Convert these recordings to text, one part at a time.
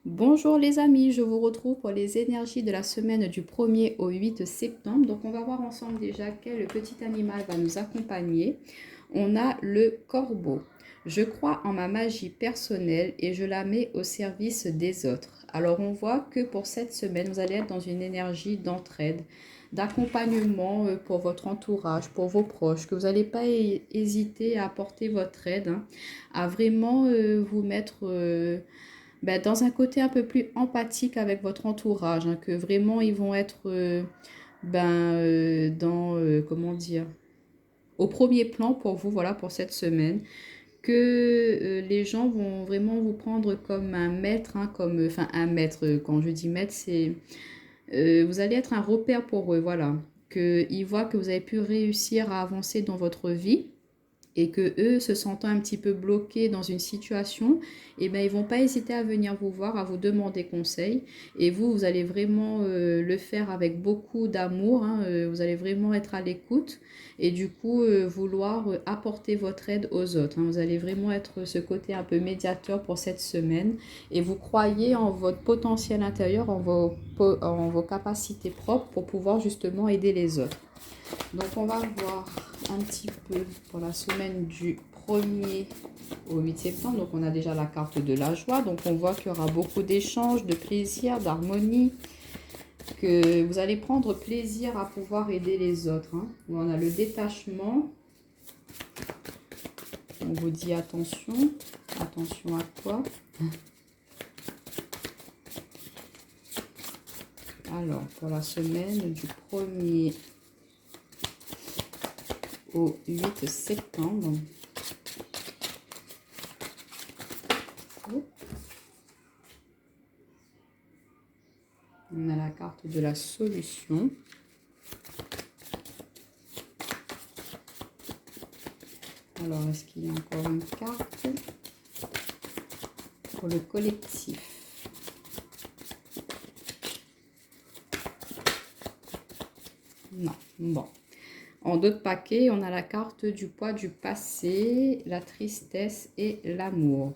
Bonjour les amis, je vous retrouve pour les énergies de la semaine du 1er au 8 septembre. Donc on va voir ensemble déjà quel petit animal va nous accompagner. On a le corbeau. Je crois en ma magie personnelle et je la mets au service des autres. Alors on voit que pour cette semaine, vous allez être dans une énergie d'entraide, d'accompagnement pour votre entourage, pour vos proches, que vous n'allez pas hésiter à apporter votre aide, à vraiment vous mettre dans un côté un peu plus empathique avec votre entourage, que vraiment ils vont être comment dire, au premier plan pour vous, voilà, pour cette semaine, que les gens vont vraiment vous prendre comme un maître, enfin un maître, quand je dis maître, c'est, vous allez être un repère pour eux, voilà, qu'ils voient que vous avez pu réussir à avancer dans votre vie et que eux, se sentant un petit peu bloqués dans une situation, eh ben, ils vont pas hésiter à venir vous voir, à vous demander conseil. Et vous, vous allez vraiment le faire avec beaucoup d'amour, vous allez vraiment être à l'écoute et du coup vouloir apporter votre aide aux autres, hein. Vous allez vraiment être ce côté un peu médiateur pour cette semaine et vous croyez en votre potentiel intérieur, en vos capacités propres pour pouvoir justement aider les autres. Donc on va voir un petit peu pour la semaine du 1er au 8 septembre. Donc on a déjà la carte de la joie. Donc on voit qu'il y aura beaucoup d'échanges, de plaisir, d'harmonie, que vous allez prendre plaisir à pouvoir aider les autres, hein. On a le détachement. On vous dit attention. Attention à quoi? Alors pour la semaine du 1er au 8 septembre. On a la carte de la solution. Alors, est-ce qu'il y a encore une carte pour le collectif? Non. Bon. En d'autres paquets, on a la carte du poids du passé, la tristesse et l'amour.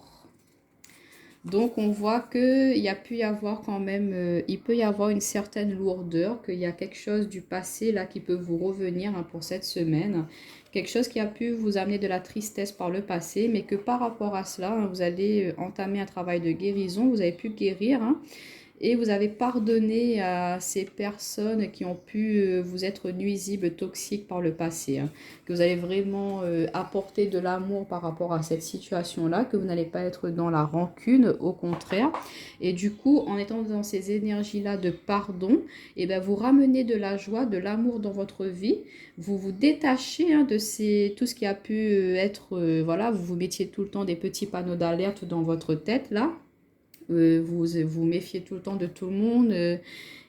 Donc, on voit qu'il y a pu y avoir quand même, il peut y avoir une certaine lourdeur, qu'il y a quelque chose du passé là qui peut vous revenir, hein, pour cette semaine. Quelque chose qui a pu vous amener de la tristesse par le passé, mais que par rapport à cela, hein, vous allez entamer un travail de guérison, vous avez pu guérir, hein, et vous avez pardonné à ces personnes qui ont pu vous être nuisibles, toxiques par le passé, hein. Que vous allez vraiment apporter de l'amour par rapport à cette situation-là, que vous n'allez pas être dans la rancune, au contraire. Et du coup, en étant dans ces énergies-là de pardon, et ben vous ramenez de la joie, de l'amour dans votre vie. Vous vous détachez, hein, de tout ce qui a pu être, voilà, vous vous mettiez tout le temps des petits panneaux d'alerte dans votre tête, là. Vous vous méfiez tout le temps de tout le monde.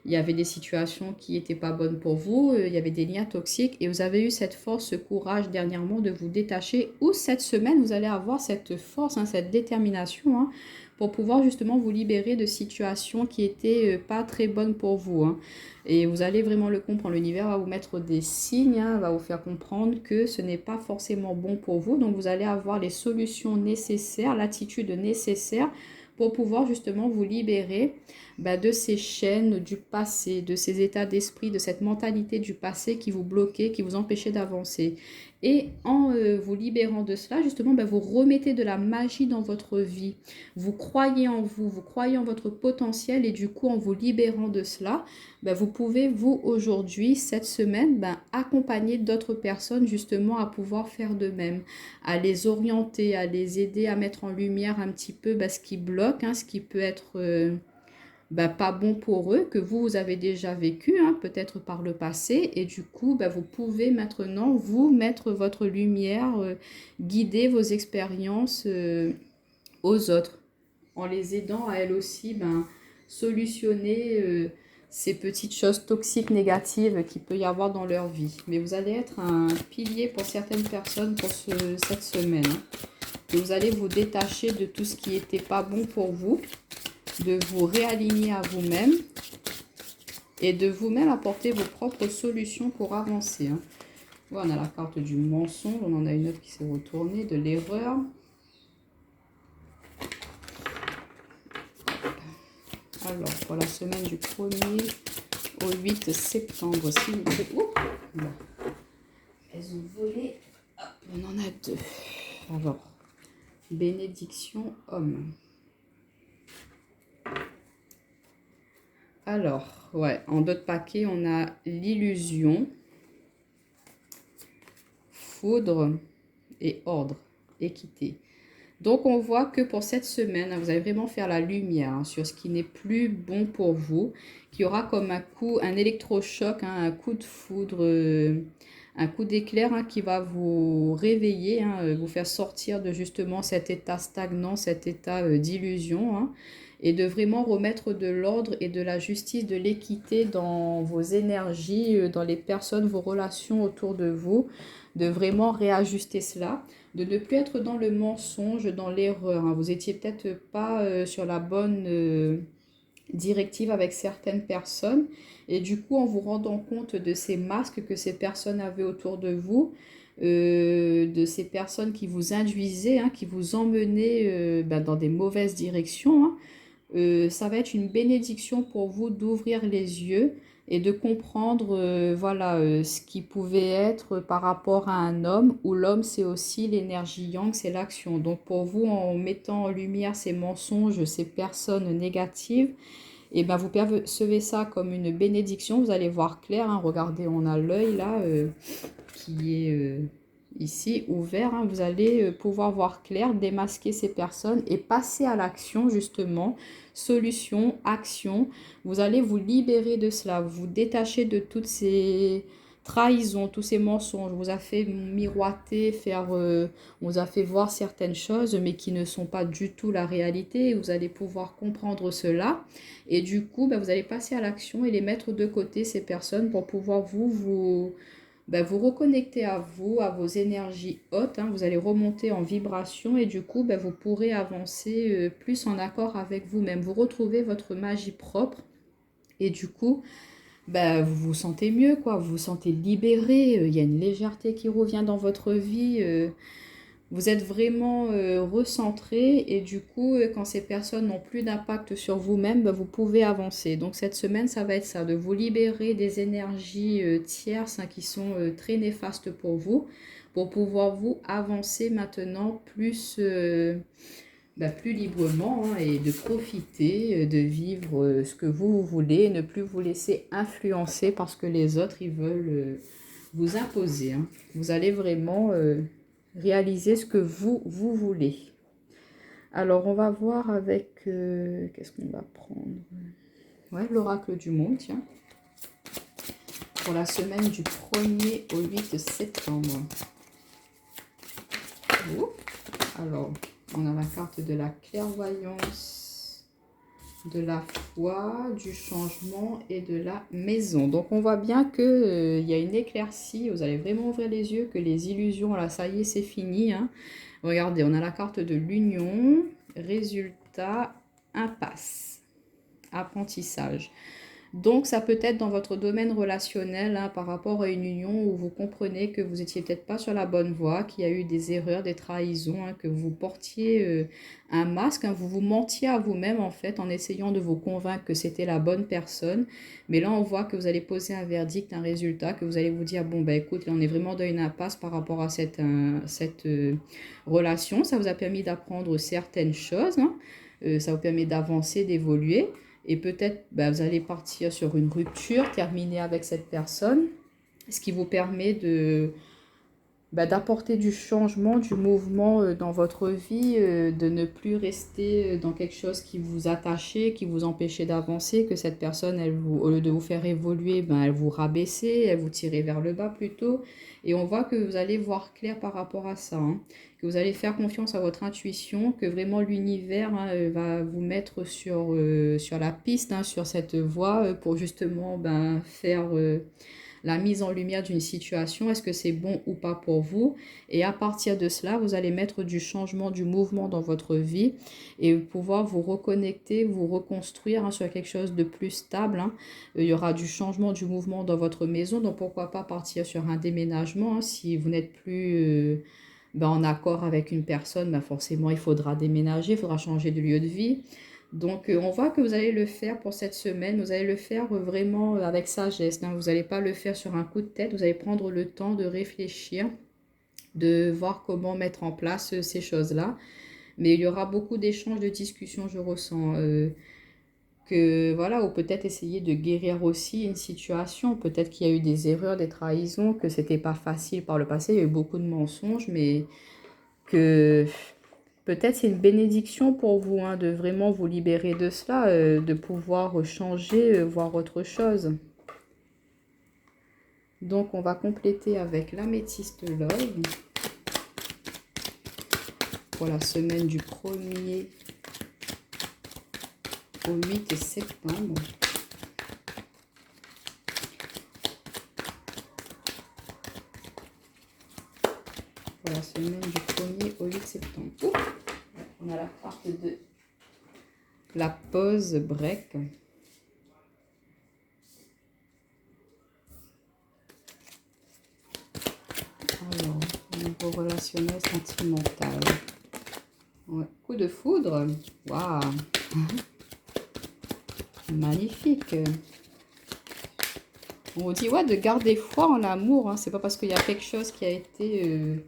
Il y avait des situations qui n'étaient pas bonnes pour vous. Il y avait des liens toxiques. Et vous avez eu cette force, ce courage dernièrement de vous détacher. Ou cette semaine, vous allez avoir cette force, hein, cette détermination, hein, pour pouvoir justement vous libérer de situations qui n'étaient pas très bonnes pour vous, hein. Et vous allez vraiment le comprendre. L'univers va vous mettre des signes, hein, va vous faire comprendre que ce n'est pas forcément bon pour vous. Donc vous allez avoir les solutions nécessaires, l'attitude nécessaire pour pouvoir justement vous libérer de ces chaînes du passé, de ces états d'esprit, de cette mentalité du passé qui vous bloquait, qui vous empêchait d'avancer. Et en vous libérant de cela, justement, vous remettez de la magie dans votre vie. Vous croyez en vous, vous croyez en votre potentiel et du coup, en vous libérant de cela, vous pouvez, vous, aujourd'hui, cette semaine, accompagner d'autres personnes justement à pouvoir faire de même, à les orienter, à les aider à mettre en lumière un petit peu ce qui bloque, hein, ce qui peut être pas bon pour eux, que vous avez déjà vécu, hein, peut-être par le passé. Et du coup, vous pouvez maintenant, vous, mettre votre lumière, guider vos expériences aux autres, en les aidant à elles aussi solutionner ces petites choses toxiques, négatives qu'il peut y avoir dans leur vie. Mais vous allez être un pilier pour certaines personnes pour cette semaine, hein. Et vous allez vous détacher de tout ce qui n'était pas bon pour vous, de vous réaligner à vous-même et de vous-même apporter vos propres solutions pour avancer, hein. Voilà, on a la carte du mensonge, on en a une autre qui s'est retournée, de l'erreur. Alors, pour la semaine du 1er au 8 septembre, s'il vous plaît. Bon. Elles ont volé. Hop, on en a 2. Alors, bénédiction homme. Alors, ouais, en d'autres paquets, on a l'illusion, foudre et ordre, équité. Donc, on voit que pour cette semaine, vous allez vraiment faire la lumière sur ce qui n'est plus bon pour vous, qui aura comme un coup, un électrochoc, un coup de foudre, un coup d'éclair qui va vous réveiller, vous faire sortir de justement cet état stagnant, cet état d'illusion, et de vraiment remettre de l'ordre et de la justice, de l'équité dans vos énergies, dans les personnes, vos relations autour de vous, de vraiment réajuster cela, de ne plus être dans le mensonge, dans l'erreur. Vous étiez peut-être pas sur la bonne directive avec certaines personnes, et du coup, en vous rendant compte de ces masques que ces personnes avaient autour de vous, de ces personnes qui vous induisaient, qui vous emmenaient dans des mauvaises directions, ça va être une bénédiction pour vous d'ouvrir les yeux et de comprendre ce qui pouvait être par rapport à un homme, où l'homme c'est aussi l'énergie yang, c'est l'action. Donc pour vous, en mettant en lumière ces mensonges, ces personnes négatives, et ben vous percevez ça comme une bénédiction, vous allez voir clair, regardez, on a l'œil là qui est ici ouvert, vous allez pouvoir voir clair, démasquer ces personnes et passer à l'action justement, solution, action. Vous allez vous libérer de cela, vous détacher de toutes ces trahisons, tous ces mensonges. On vous a fait miroiter, on vous a fait voir certaines choses mais qui ne sont pas du tout la réalité. Vous allez pouvoir comprendre cela et du coup vous allez passer à l'action et les mettre de côté, ces personnes, pour pouvoir vous reconnecter à vous, à vos énergies hautes, vous allez remonter en vibration et du coup, vous pourrez avancer plus en accord avec vous-même. Vous retrouvez votre magie propre et du coup, vous vous sentez mieux, quoi. Vous vous sentez libéré, il y a une légèreté qui revient dans votre vie. Vous êtes vraiment recentré et du coup, quand ces personnes n'ont plus d'impact sur vous-même, vous pouvez avancer. Donc cette semaine, ça va être ça, de vous libérer des énergies tierces qui sont très néfastes pour pouvoir vous avancer maintenant plus librement et de profiter, de vivre ce que vous voulez, ne plus vous laisser influencer parce que les autres, ils veulent vous imposer. Vous allez vraiment réaliser ce que vous voulez. Alors, on va voir avec... qu'est-ce qu'on va prendre? Ouais, l'oracle du monde, tiens. Pour la semaine du 1er au 8 septembre. Alors, on a la carte de la clairvoyance, de la foi, du changement et de la maison. Donc, on voit bien qu'il y a une éclaircie. Vous allez vraiment ouvrir les yeux, que les illusions, là, ça y est, c'est fini. Regardez, on a la carte de l'union, résultat, impasse, apprentissage. Donc, ça peut être dans votre domaine relationnel par rapport à une union où vous comprenez que vous n'étiez peut-être pas sur la bonne voie, qu'il y a eu des erreurs, des trahisons, que vous portiez un masque, vous vous mentiez à vous-même en fait en essayant de vous convaincre que c'était la bonne personne. Mais là, on voit que vous allez poser un verdict, un résultat, que vous allez vous dire, bon, écoute, là, on est vraiment dans une impasse par rapport à cette relation. Ça vous a permis d'apprendre certaines choses, ça vous permet d'avancer, d'évoluer. Et peut-être vous allez partir sur une rupture, terminer avec cette personne, ce qui vous permet d'apporter du changement, du mouvement dans votre vie, de ne plus rester dans quelque chose qui vous attachait, qui vous empêchait d'avancer, que cette personne, au lieu de vous faire évoluer, elle vous rabaissait, elle vous tirait vers le bas plutôt. Et on voit que vous allez voir clair par rapport à ça, que vous allez faire confiance à votre intuition, que vraiment l'univers va vous mettre sur la piste, sur cette voie pour justement faire la mise en lumière d'une situation. Est-ce que c'est bon ou pas pour vous? Et à partir de cela, vous allez mettre du changement, du mouvement dans votre vie et pouvoir vous reconnecter, vous reconstruire sur quelque chose de plus stable. Il y aura du changement, du mouvement dans votre maison. Donc pourquoi pas partir sur un déménagement si vous n'êtes plus en accord avec une personne, forcément il faudra déménager, il faudra changer de lieu de vie. Donc, on voit que vous allez le faire pour cette semaine. Vous allez le faire vraiment avec sagesse, hein. Vous n'allez pas le faire sur un coup de tête. Vous allez prendre le temps de réfléchir, de voir comment mettre en place ces choses-là. Mais il y aura beaucoup d'échanges, de discussions, je ressens. Que voilà, ou peut-être essayer de guérir aussi une situation. Peut-être qu'il y a eu des erreurs, des trahisons, que c'était pas facile par le passé. Il y a eu beaucoup de mensonges, mais que peut-être c'est une bénédiction pour vous, hein, de vraiment vous libérer de cela, de pouvoir changer, voir autre chose. Donc, on va compléter avec l'améthyste Love pour la semaine du 1er au 8 septembre. Pour la semaine du 1er au 8 septembre. Ouh, on a la carte de la pause break. Alors, niveau relationnel sentimental. Ouais, coup de foudre. Waouh. Magnifique. On vous dit, ouais, de garder foi en l'amour, hein. C'est pas parce qu'il y a quelque chose qui a été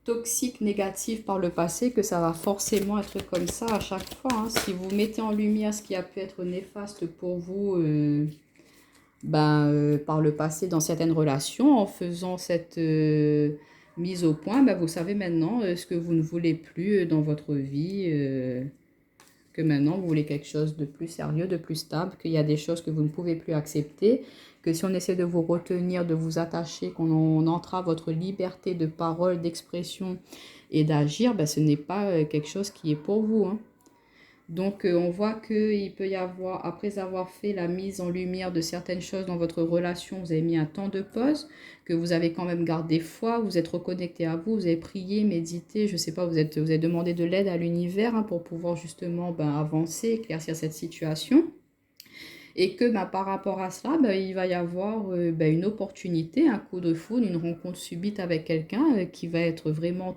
toxique, négatif par le passé que ça va forcément être comme ça à chaque fois, hein. Si vous mettez en lumière ce qui a pu être néfaste pour vous par le passé dans certaines relations, en faisant cette mise au point, vous savez maintenant ce que vous ne voulez plus dans votre vie, que maintenant vous voulez quelque chose de plus sérieux, de plus stable, qu'il y a des choses que vous ne pouvez plus accepter, que si on essaie de vous retenir, de vous attacher, qu'on entrave votre liberté de parole, d'expression et d'agir, ce n'est pas quelque chose qui est pour vous, hein. Donc, on voit qu'il peut y avoir, après avoir fait la mise en lumière de certaines choses dans votre relation, vous avez mis un temps de pause, que vous avez quand même gardé foi, vous êtes reconnecté à vous, vous avez prié, médité, je ne sais pas, vous avez demandé de l'aide à l'univers, hein, pour pouvoir justement avancer, éclaircir cette situation. Et que par rapport à cela, il va y avoir une opportunité, un coup de foudre, une rencontre subite avec quelqu'un qui va être vraiment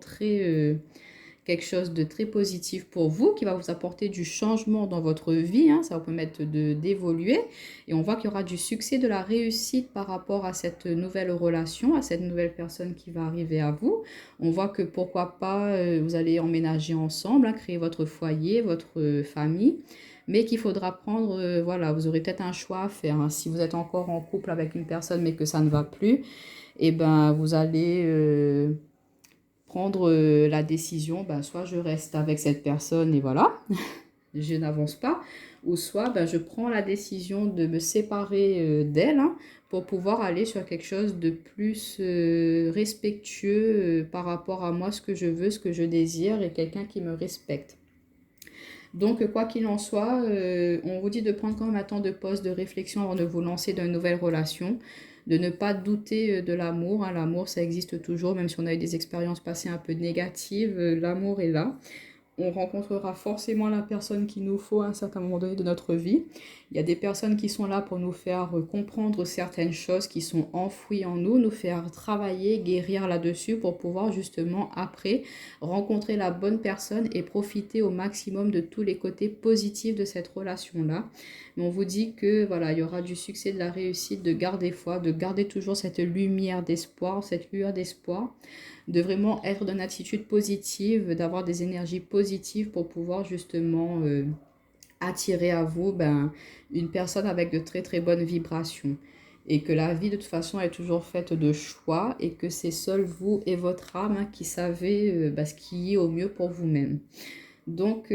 quelque chose de très positif pour vous, qui va vous apporter du changement dans votre vie, hein, ça va vous permettre d'évoluer. Et on voit qu'il y aura du succès, de la réussite par rapport à cette nouvelle relation, à cette nouvelle personne qui va arriver à vous. On voit que pourquoi pas, vous allez emménager ensemble, hein, créer votre foyer, votre famille. Mais qu'il faudra prendre, voilà, vous aurez peut-être un choix à faire, hein. Si vous êtes encore en couple avec une personne mais que ça ne va plus, et vous allez prendre la décision, soit je reste avec cette personne et voilà, je n'avance pas, ou soit je prends la décision de me séparer d'elle, hein, pour pouvoir aller sur quelque chose de plus respectueux par rapport à moi, ce que je veux, ce que je désire, et quelqu'un qui me respecte. Donc, quoi qu'il en soit, on vous dit de prendre quand même un temps de pause, de réflexion avant de vous lancer dans une nouvelle relation, de ne pas douter de l'amour, hein. L'amour, ça existe toujours, même si on a eu des expériences passées un peu négatives, l'amour est là. On rencontrera forcément la personne qu'il nous faut à un certain moment donné de notre vie. Il y a des personnes qui sont là pour nous faire comprendre certaines choses qui sont enfouies en nous, nous faire travailler, guérir là-dessus pour pouvoir justement après rencontrer la bonne personne et profiter au maximum de tous les côtés positifs de cette relation-là. Mais on vous dit que voilà, il y aura du succès, de la réussite, de garder foi, de garder toujours cette lumière d'espoir, cette lueur d'espoir, de vraiment être d'une attitude positive, d'avoir des énergies positives pour pouvoir justement attirer à vous une personne avec de très très bonnes vibrations. Et que la vie de toute façon est toujours faite de choix et que c'est seul vous et votre âme, hein, qui savez ce qui est au mieux pour vous-même. Donc,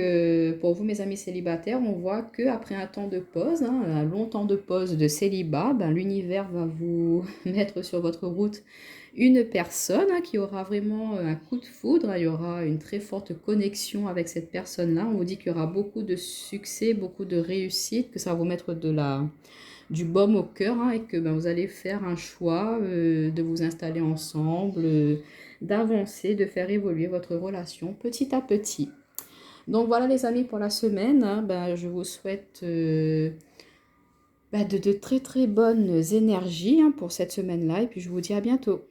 pour vous, mes amis célibataires, on voit qu'après un temps de pause, hein, un long temps de pause de célibat, l'univers va vous mettre sur votre route une personne, hein, qui aura vraiment un coup de foudre. Il y aura une très forte connexion avec cette personne-là. On vous dit qu'il y aura beaucoup de succès, beaucoup de réussite, que ça va vous mettre du baume au cœur, hein, et que vous allez faire un choix de vous installer ensemble, d'avancer, de faire évoluer votre relation petit à petit. Donc voilà les amis pour la semaine, hein. Je vous souhaite de très très bonnes énergies, hein, pour cette semaine-là, et puis je vous dis à bientôt.